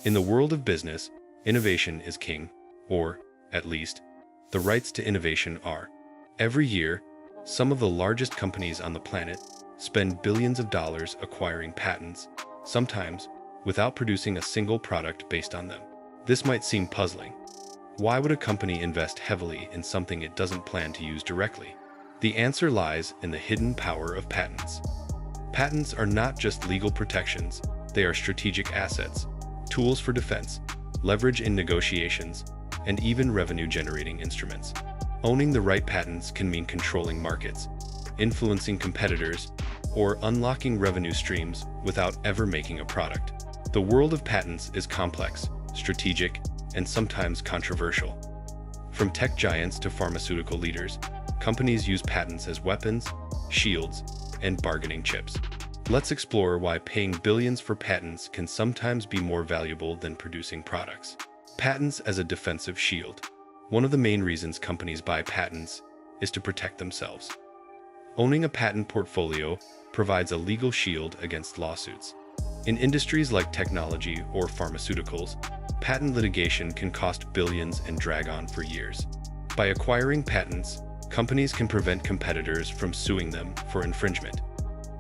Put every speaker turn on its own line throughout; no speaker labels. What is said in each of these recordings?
In the world of business, innovation is king, or, at least, the rights to innovation are. Every year, some of the largest companies on the planet spend billions of dollars acquiring patents, sometimes without producing a single product based on them. This might seem puzzling. Why would a company invest heavily in something it doesn't plan to use directly? The answer lies in the hidden power of patents. Patents are not just legal protections, they are strategic assets, tools for defense, leverage in negotiations, and even revenue-generating instruments. Owning the right patents can mean controlling markets, influencing competitors, or unlocking revenue streams without ever making a product. The world of patents is complex, strategic, and sometimes controversial. From tech giants to pharmaceutical leaders, companies use patents as weapons, shields, and bargaining chips. Let's explore why paying billions for patents can sometimes be more valuable than producing products. Patents as a defensive shield. One of the main reasons companies buy patents is to protect themselves. Owning a patent portfolio provides a legal shield against lawsuits. In industries like technology or pharmaceuticals, patent litigation can cost billions and drag on for years. By acquiring patents, companies can prevent competitors from suing them for infringement.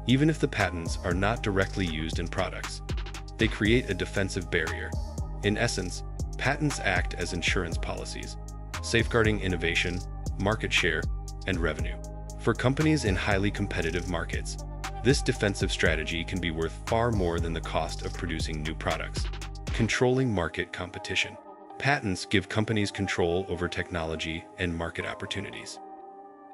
Even if the patents are not directly used in products, they create a defensive barrier. In essence, patents act as insurance policies, safeguarding innovation, market share, and revenue. For companies in highly competitive markets, this defensive strategy can be worth far more than the cost of producing new products. Controlling market competition. Patents give companies control over technology and market opportunities.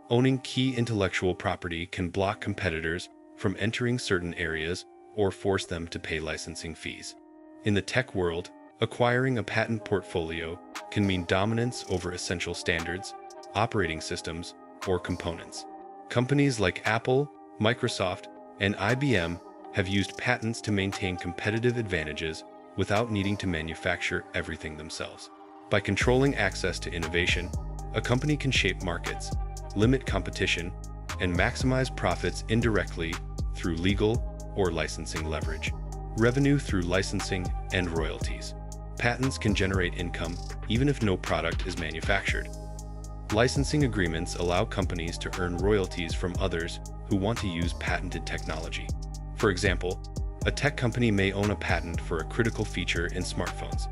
Owning key intellectual property can block competitors from entering certain areas or force them to pay licensing fees. In the tech world, acquiring a patent portfolio can mean dominance over essential standards, operating systems, or components. Companies like Apple, Microsoft, and IBM have used patents to maintain competitive advantages without needing to manufacture everything themselves. By controlling access to innovation, a company can shape markets, limit competition, and maximize profits indirectly through legal or licensing leverage. Revenue through licensing and royalties. Patents can generate income even if no product is manufactured. Licensing agreements allow companies to earn royalties from others who want to use patented technology. For example, a tech company may own a patent for a critical feature in smartphones.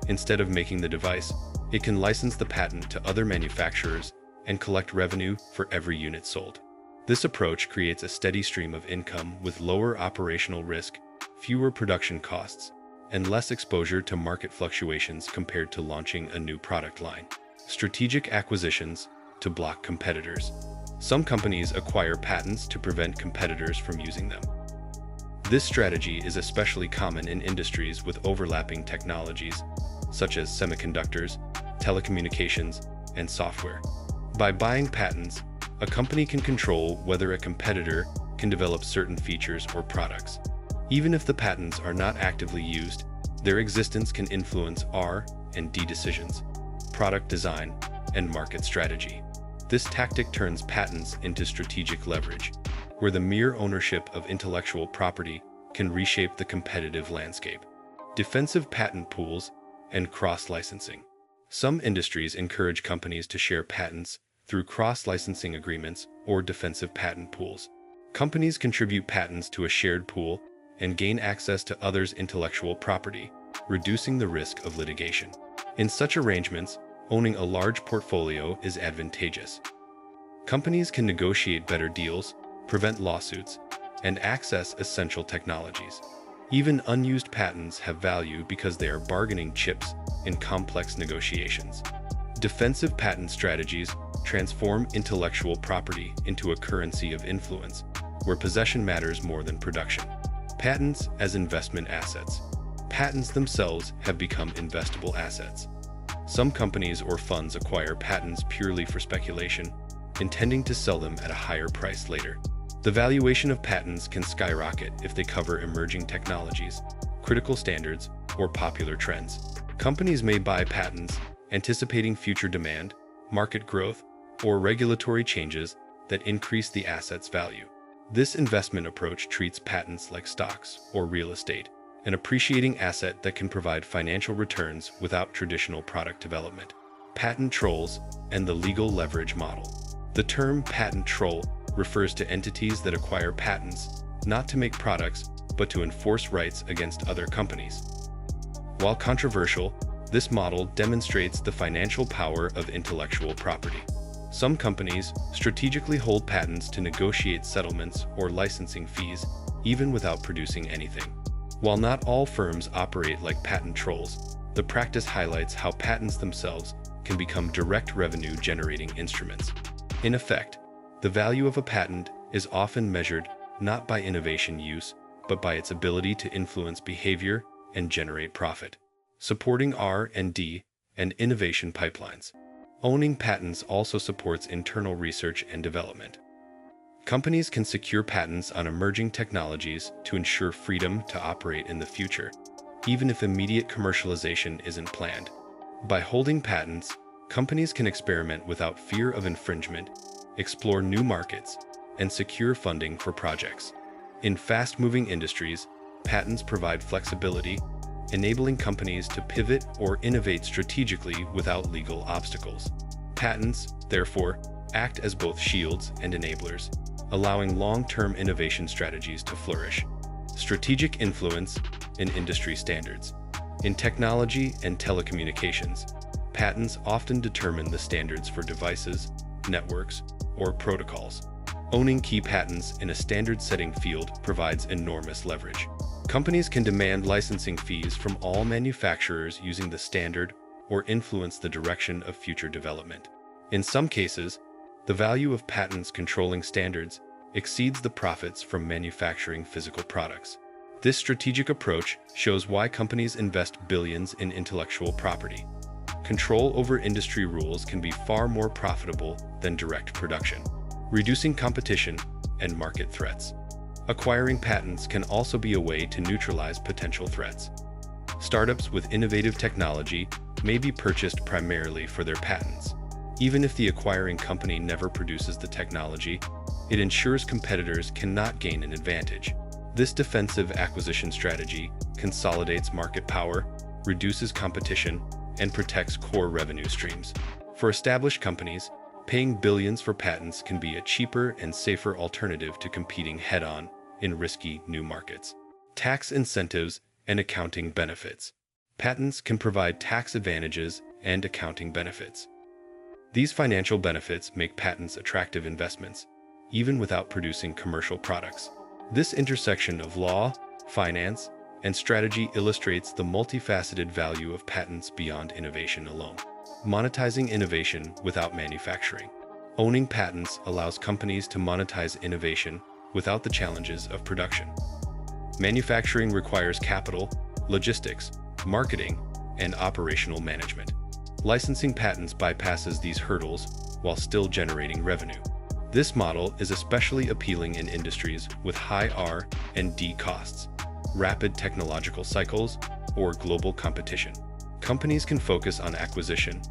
Instead of making the device, it can license the patent to other manufacturers and collect revenue for every unit sold. This approach creates a steady stream of income with lower operational risk, fewer production costs, and less exposure to market fluctuations compared to launching a new product line. Strategic acquisitions to block competitors. Some companies acquire patents to prevent competitors from using them. This strategy is especially common in industries with overlapping technologies, such as semiconductors, telecommunications, and software. By buying patents, a company can control whether a competitor can develop certain features or products. Even if the patents are not actively used, their existence can influence R&D decisions, product design, and market strategy. This tactic turns patents into strategic leverage, where the mere ownership of intellectual property can reshape the competitive landscape. Defensive patent pools and cross-licensing. Some industries encourage companies to share patents through cross-licensing agreements or defensive patent pools. Companies contribute patents to a shared pool and gain access to others' intellectual property, reducing the risk of litigation. In such arrangements, owning a large portfolio is advantageous. Companies can negotiate better deals, prevent lawsuits, and access essential technologies. Even unused patents have value because they are bargaining chips in complex negotiations. Defensive patent strategies transform intellectual property into a currency of influence, where possession matters more than production. Patents as investment assets. Patents themselves have become investable assets. Some companies or funds acquire patents purely for speculation, intending to sell them at a higher price later. The valuation of patents can skyrocket if they cover emerging technologies, critical standards, or popular trends. Companies may buy patents anticipating future demand, market growth, or regulatory changes that increase the asset's value. This investment approach treats patents like stocks or real estate, an appreciating asset that can provide financial returns without traditional product development. Patent trolls and the legal leverage model. The term patent troll refers to entities that acquire patents not to make products, but to enforce rights against other companies. While controversial, this model demonstrates the financial power of intellectual property. Some companies strategically hold patents to negotiate settlements or licensing fees, even without producing anything. While not all firms operate like patent trolls, the practice highlights how patents themselves can become direct revenue-generating instruments. In effect, the value of a patent is often measured not by innovation use, but by its ability to influence behavior and generate profit. Supporting R&D and innovation pipelines. Owning patents also supports internal research and development. Companies can secure patents on emerging technologies to ensure freedom to operate in the future, even if immediate commercialization isn't planned. By holding patents, companies can experiment without fear of infringement, explore new markets, and secure funding for projects. In fast-moving industries, patents provide flexibility, enabling companies to pivot or innovate strategically without legal obstacles. Patents, therefore, act as both shields and enablers, allowing long-term innovation strategies to flourish. Strategic influence in industry standards. In technology and telecommunications, patents often determine the standards for devices, networks, or protocols. Owning key patents in a standard-setting field provides enormous leverage. Companies can demand licensing fees from all manufacturers using the standard or influence the direction of future development. In some cases, the value of patents controlling standards exceeds the profits from manufacturing physical products. This strategic approach shows why companies invest billions in intellectual property. Control over industry rules can be far more profitable than direct production, reducing competition and market threats. Acquiring patents can also be a way to neutralize potential threats. Startups with innovative technology may be purchased primarily for their patents. Even if the acquiring company never produces the technology, it ensures competitors cannot gain an advantage. This defensive acquisition strategy consolidates market power, reduces competition, and protects core revenue streams. For established companies, paying billions for patents can be a cheaper and safer alternative to competing head-on in risky new markets. Tax incentives and accounting benefits. Patents can provide tax advantages and accounting benefits. These financial benefits make patents attractive investments, even without producing commercial products. This intersection of law, finance, and strategy illustrates the multifaceted value of patents beyond innovation alone. Monetizing innovation without manufacturing. Owning patents allows companies to monetize innovation without the challenges of production. Manufacturing requires capital, logistics, marketing, and operational management. Licensing patents bypasses these hurdles while still generating revenue. This model is especially appealing in industries with high R&D costs, rapid technological cycles, or global competition. Companies can focus on acquisition,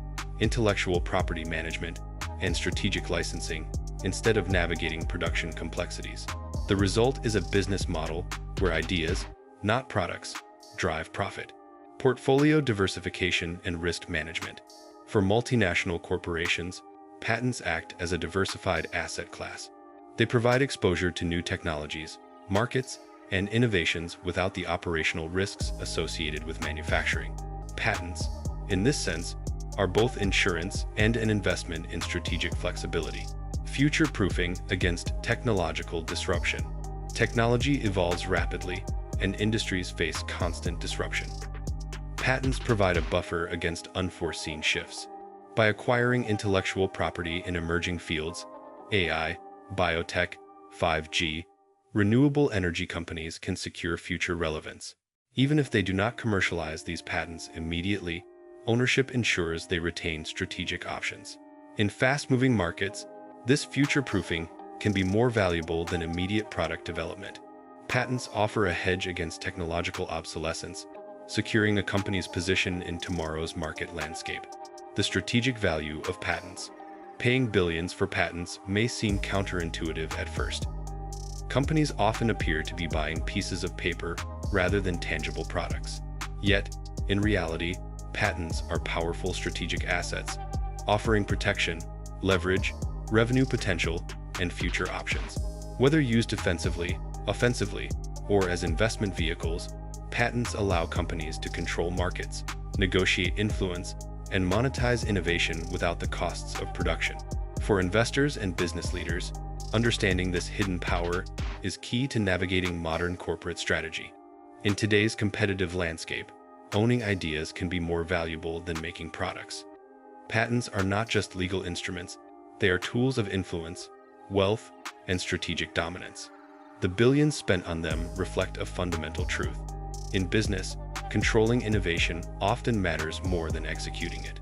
intellectual property management, and strategic licensing instead of navigating production complexities. The result is a business model where ideas, not products, drive profit. Portfolio diversification and risk management. For multinational corporations, patents act as a diversified asset class. They provide exposure to new technologies, markets, and innovations without the operational risks associated with manufacturing. Patents, in this sense, are both insurance and an investment in strategic flexibility. Future-proofing against technological disruption. Technology evolves rapidly, and industries face constant disruption. Patents provide a buffer against unforeseen shifts. By acquiring intellectual property in emerging fields, AI, biotech, 5G, renewable energy companies can secure future relevance. Even if they do not commercialize these patents immediately, ownership ensures they retain strategic options. In fast-moving markets, this future-proofing can be more valuable than immediate product development. Patents offer a hedge against technological obsolescence, securing a company's position in tomorrow's market landscape. The strategic value of patents. Paying billions for patents may seem counterintuitive at first. Companies often appear to be buying pieces of paper rather than tangible products. Yet, in reality, patents are powerful strategic assets, offering protection, leverage, revenue potential, and future options. Whether used defensively, offensively, or as investment vehicles, patents allow companies to control markets, negotiate influence, and monetize innovation without the costs of production. For investors and business leaders, understanding this hidden power is key to navigating modern corporate strategy. In today's competitive landscape, owning ideas can be more valuable than making products. Patents are not just legal instruments, they are tools of influence, wealth, and strategic dominance. The billions spent on them reflect a fundamental truth. In business, controlling innovation often matters more than executing it.